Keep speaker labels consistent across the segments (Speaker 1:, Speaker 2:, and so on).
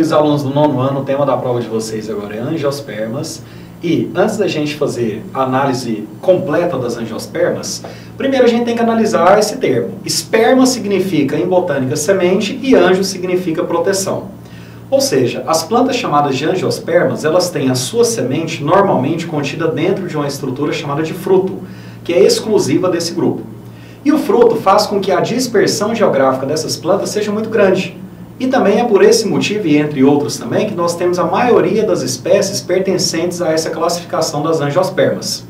Speaker 1: queridos alunos do 9º ano, o tema da prova de vocês agora é angiospermas. E antes da gente fazer a análise completa das angiospermas, primeiro a gente tem que analisar esse termo. Esperma significa, em botânica, semente, e anjo significa proteção. Ou seja, as plantas chamadas de angiospermas, elas têm a sua semente normalmente contida dentro de uma estrutura chamada de fruto, que é exclusiva desse grupo. E o fruto faz com que a dispersão geográfica dessas plantas seja muito grande. E também é por esse motivo, e entre outros também, que nós temos a maioria das espécies pertencentes a essa classificação das angiospermas.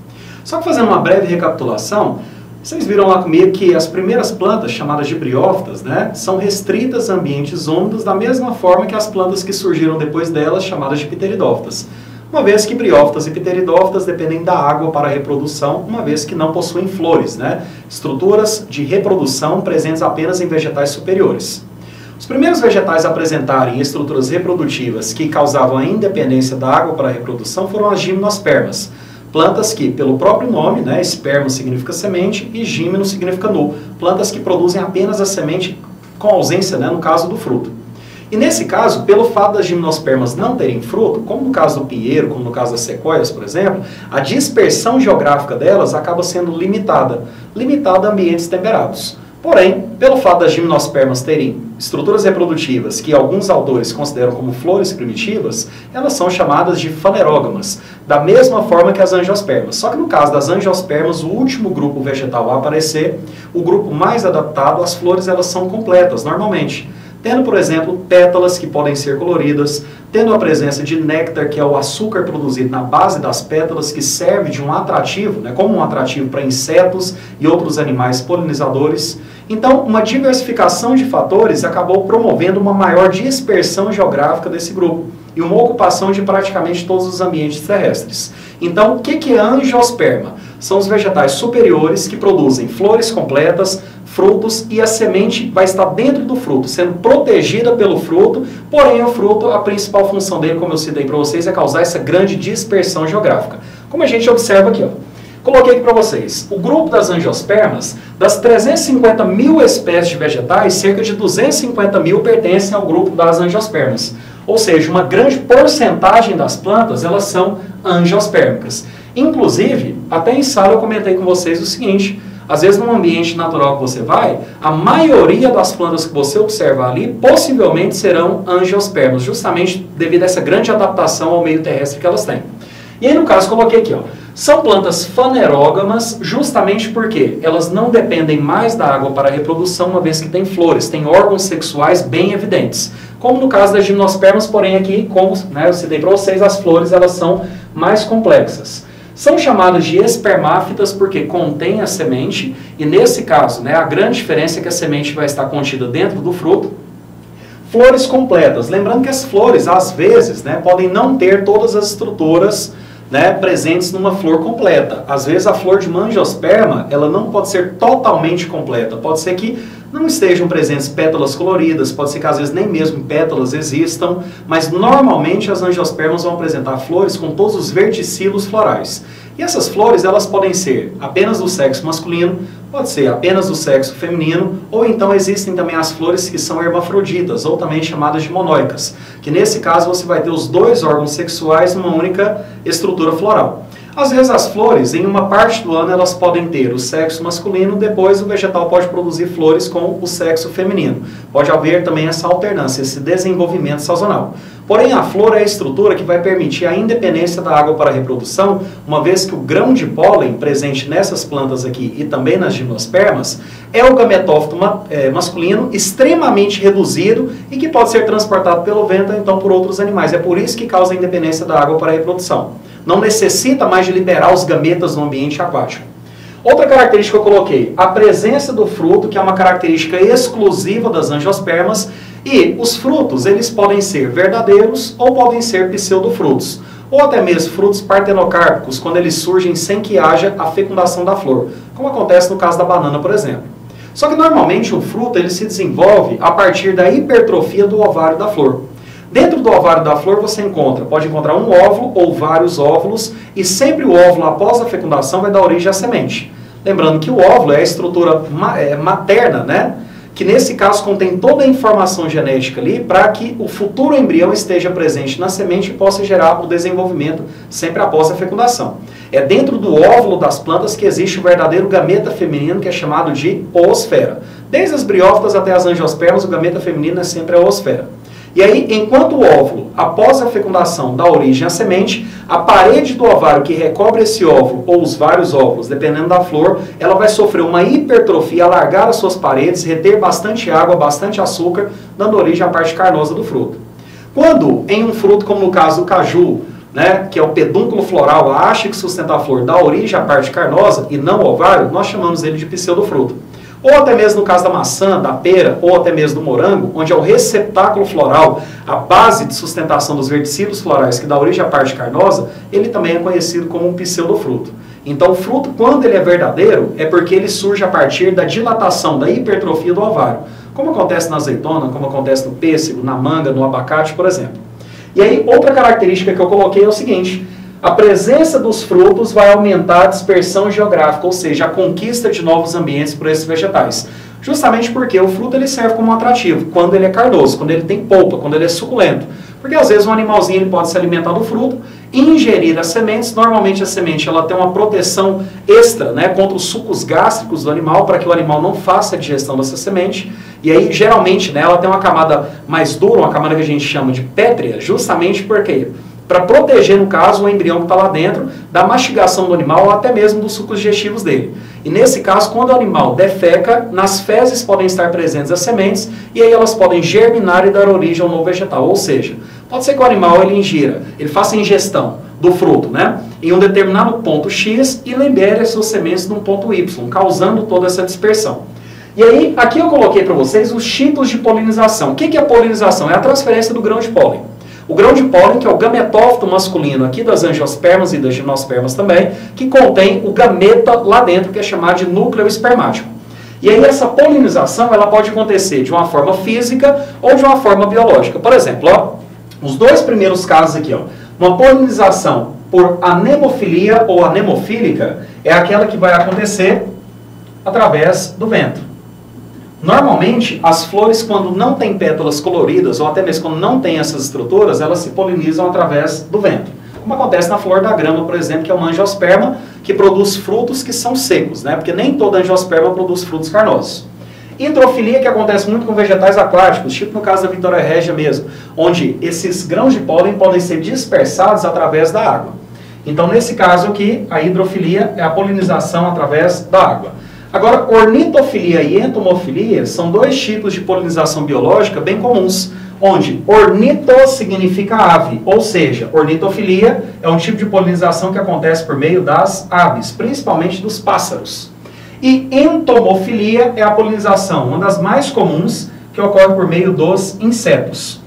Speaker 1: Só que fazendo uma breve recapitulação, vocês viram lá comigo que as primeiras plantas, chamadas de briófitas, são restritas a ambientes úmidos da mesma forma que as plantas que surgiram depois delas, chamadas de pteridófitas. Uma vez que briófitas e pteridófitas dependem da água para a reprodução, uma vez que não possuem flores, estruturas de reprodução presentes apenas em vegetais superiores. Os primeiros vegetais a apresentarem estruturas reprodutivas que causavam a independência da água para a reprodução foram as gimnospermas. Plantas que, pelo próprio nome, esperma significa semente e gímeno significa nu. Plantas que produzem apenas a semente com ausência, no caso do fruto. E nesse caso, pelo fato das gimnospermas não terem fruto, como no caso do pinheiro, como no caso das sequoias, por exemplo, a dispersão geográfica delas acaba sendo limitada a ambientes temperados. Porém, pelo fato das gimnospermas terem estruturas reprodutivas que alguns autores consideram como flores primitivas, elas são chamadas de fanerógamas, da mesma forma que as angiospermas. Só que no caso das angiospermas, o último grupo vegetal a aparecer, o grupo mais adaptado, as flores elas são completas, normalmente. Tendo, por exemplo, pétalas que podem ser coloridas, tendo a presença de néctar, que é o açúcar produzido na base das pétalas, que serve de um atrativo, como um atrativo para insetos e outros animais polinizadores. Então, uma diversificação de fatores acabou promovendo uma maior dispersão geográfica desse grupo e uma ocupação de praticamente todos os ambientes terrestres. Então, o que é angiosperma? São os vegetais superiores que produzem flores completas, frutos, e a semente vai estar dentro do fruto, sendo protegida pelo fruto, porém o fruto, a principal função dele, como eu citei para vocês, é causar essa grande dispersão geográfica. Como a gente observa aqui, coloquei aqui para vocês, o grupo das angiospermas, das 350 mil espécies de vegetais, cerca de 250 mil pertencem ao grupo das angiospermas. Ou seja, uma grande porcentagem das plantas, elas são angiospérmicas. Inclusive, até em sala eu comentei com vocês o seguinte: às vezes, num ambiente natural que você vai, a maioria das plantas que você observa ali possivelmente serão angiospermas, justamente devido a essa grande adaptação ao meio terrestre que elas têm. E aí, no caso, coloquei aqui, são plantas fanerógamas justamente porque elas não dependem mais da água para a reprodução, uma vez que têm flores, têm órgãos sexuais bem evidentes. Como no caso das gimnospermas, porém aqui, como eu citei para vocês, as flores elas são mais complexas. São chamadas de espermáfitas porque contém a semente, e nesse caso, a grande diferença é que a semente vai estar contida dentro do fruto. Flores completas, lembrando que as flores, às vezes, podem não ter todas as estruturas presentes numa flor completa. Às vezes a flor de uma angiosperma, ela não pode ser totalmente completa, pode ser que não estejam presentes pétalas coloridas, pode ser que às vezes nem mesmo pétalas existam, mas normalmente as angiospermas vão apresentar flores com todos os verticilos florais. E essas flores, elas podem ser apenas do sexo masculino, pode ser apenas do sexo feminino, ou então existem também as flores que são hermafroditas, ou também chamadas de monóicas, que nesse caso você vai ter os dois órgãos sexuais numa única estrutura floral. Às vezes as flores, em uma parte do ano, elas podem ter o sexo masculino, depois o vegetal pode produzir flores com o sexo feminino. Pode haver também essa alternância, esse desenvolvimento sazonal. Porém, a flor é a estrutura que vai permitir a independência da água para a reprodução, uma vez que o grão de pólen presente nessas plantas aqui e também nas gimnospermas é o gametófito masculino extremamente reduzido e que pode ser transportado pelo vento ou então por outros animais. É por isso que causa a independência da água para a reprodução. Não necessita mais de liberar os gametas no ambiente aquático. Outra característica que eu coloquei, a presença do fruto, que é uma característica exclusiva das angiospermas, e os frutos, eles podem ser verdadeiros ou podem ser pseudofrutos, ou até mesmo frutos partenocárpicos, quando eles surgem sem que haja a fecundação da flor, como acontece no caso da banana, por exemplo. Só que normalmente o fruto ele se desenvolve a partir da hipertrofia do ovário da flor. Dentro do ovário da flor você pode encontrar um óvulo ou vários óvulos, e sempre o óvulo após a fecundação vai dar origem à semente. Lembrando que o óvulo é a estrutura materna, que nesse caso contém toda a informação genética ali para que o futuro embrião esteja presente na semente e possa gerar o desenvolvimento sempre após a fecundação. É dentro do óvulo das plantas que existe o verdadeiro gameta feminino, que é chamado de oosfera. Desde as briófitas até as angiospermas, o gameta feminino é sempre a oosfera. E aí, enquanto o óvulo, após a fecundação, dá origem à semente, a parede do ovário que recobre esse óvulo, ou os vários óvulos, dependendo da flor, ela vai sofrer uma hipertrofia, alargar as suas paredes, reter bastante água, bastante açúcar, dando origem à parte carnosa do fruto. Quando, em um fruto, como no caso do caju, né, que é o pedúnculo floral, a haste que sustenta a flor, dá origem à parte carnosa e não o ovário, nós chamamos ele de pseudofruto. Ou até mesmo no caso da maçã, da pera, ou até mesmo do morango, onde é o receptáculo floral, a base de sustentação dos verticílios florais que dá origem à parte carnosa, ele também é conhecido como um pseudofruto. Então o fruto, quando ele é verdadeiro, é porque ele surge a partir da dilatação, da hipertrofia do ovário. Como acontece na azeitona, como acontece no pêssego, na manga, no abacate, por exemplo. E aí, outra característica que eu coloquei é o seguinte: a presença dos frutos vai aumentar a dispersão geográfica, ou seja, a conquista de novos ambientes por esses vegetais. Justamente porque o fruto ele serve como um atrativo, quando ele é carnoso, quando ele tem polpa, quando ele é suculento. Porque às vezes um animalzinho ele pode se alimentar do fruto, ingerir as sementes. Normalmente a semente ela tem uma proteção extra, né, contra os sucos gástricos do animal, para que o animal não faça a digestão dessa semente. E aí, geralmente, né, ela tem uma camada mais dura, uma camada que a gente chama de pétrea, justamente porque para proteger, no caso, o embrião que está lá dentro da mastigação do animal ou até mesmo dos sucos digestivos dele. E nesse caso, quando o animal defeca, nas fezes podem estar presentes as sementes e aí elas podem germinar e dar origem a um novo vegetal. Ou seja, pode ser que o animal ele ingira, ele faça a ingestão do fruto, né, em um determinado ponto X e libere as suas sementes num ponto Y, causando toda essa dispersão. E aí, aqui eu coloquei para vocês os tipos de polinização. O que é polinização? É a transferência do grão de pólen. O grão de pólen, que é o gametófito masculino aqui das angiospermas e das gimnospermas também, que contém o gameta lá dentro, que é chamado de núcleo espermático. E aí essa polinização ela pode acontecer de uma forma física ou de uma forma biológica. Por exemplo, ó, os dois primeiros casos aqui, ó, uma polinização por anemofilia ou anemofílica é aquela que vai acontecer através do vento. Normalmente, as flores, quando não têm pétalas coloridas, ou até mesmo quando não tem essas estruturas, elas se polinizam através do vento. Como acontece na flor da grama, por exemplo, que é uma angiosperma, que produz frutos que são secos, né? Porque nem toda angiosperma produz frutos carnosos. Hidrofilia, que acontece muito com vegetais aquáticos, tipo no caso da Vitória Régia mesmo, onde esses grãos de pólen podem ser dispersados através da água. Então, nesse caso aqui, a hidrofilia é a polinização através da água. Agora, ornitofilia e entomofilia são dois tipos de polinização biológica bem comuns, onde ornito significa ave, ou seja, ornitofilia é um tipo de polinização que acontece por meio das aves, principalmente dos pássaros. E entomofilia é a polinização, uma das mais comuns, que ocorre por meio dos insetos.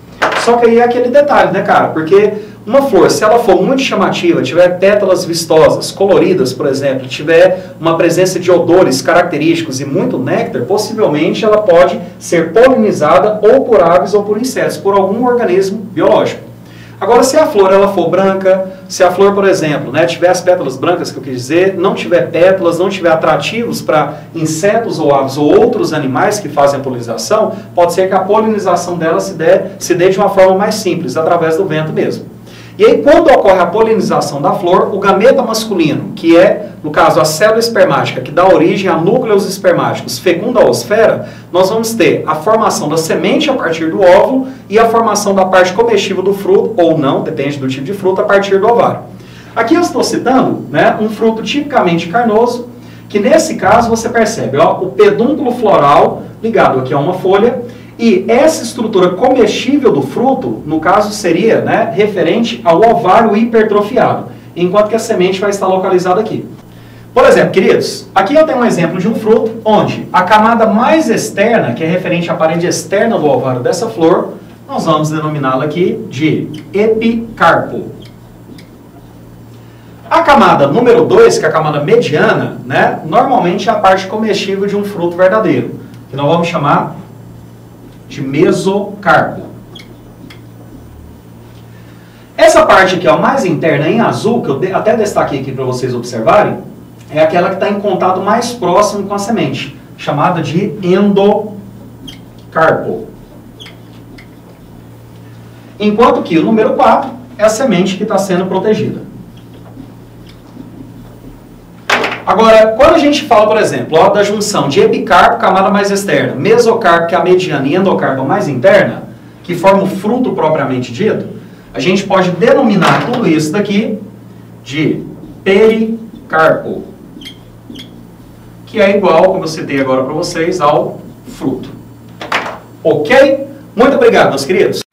Speaker 1: Só que aí é aquele detalhe, né, cara? Porque uma flor, se ela for muito chamativa, tiver pétalas vistosas, coloridas, por exemplo, tiver uma presença de odores característicos e muito néctar, possivelmente ela pode ser polinizada ou por aves ou por insetos, por algum organismo biológico. Agora, se a flor ela for branca, se a flor, por exemplo, né, tiver as pétalas brancas, que eu quis dizer, não tiver pétalas, não tiver atrativos para insetos ou aves ou outros animais que fazem a polinização, pode ser que a polinização dela se dê de uma forma mais simples, através do vento mesmo. E aí, quando ocorre a polinização da flor, o gameta masculino, que é, no caso, a célula espermática, que dá origem a núcleos espermáticos, fecunda a oosfera, nós vamos ter a formação da semente a partir do óvulo e a formação da parte comestível do fruto, ou não, depende do tipo de fruto, a partir do ovário. Aqui eu estou citando, né, um fruto tipicamente carnoso, que nesse caso você percebe, ó, o pedúnculo floral ligado aqui a uma folha. E essa estrutura comestível do fruto, no caso, seria, né, referente ao ovário hipertrofiado, enquanto que a semente vai estar localizada aqui. Por exemplo, queridos, aqui eu tenho um exemplo de um fruto onde a camada mais externa, que é referente à parede externa do ovário dessa flor, nós vamos denominá-la aqui de epicarpo. A camada número 2, que é a camada mediana, né, normalmente é a parte comestível de um fruto verdadeiro, que nós vamos chamar de mesocarpo. Essa parte aqui, ó, mais interna em azul, que eu até destaquei aqui para vocês observarem, é aquela que está em contato mais próximo com a semente, chamada de endocarpo. carpo. Enquanto que o número 4 é a semente que está sendo protegida. Agora, quando a gente fala, por exemplo, ó, da junção de epicarpo, camada mais externa, mesocarpo, que é a mediana, e endocarpo, mais interna, que forma o fruto propriamente dito, a gente pode denominar tudo isso daqui de pericarpo, que é igual, como eu citei agora para vocês, ao fruto. Ok? Muito obrigado, meus queridos.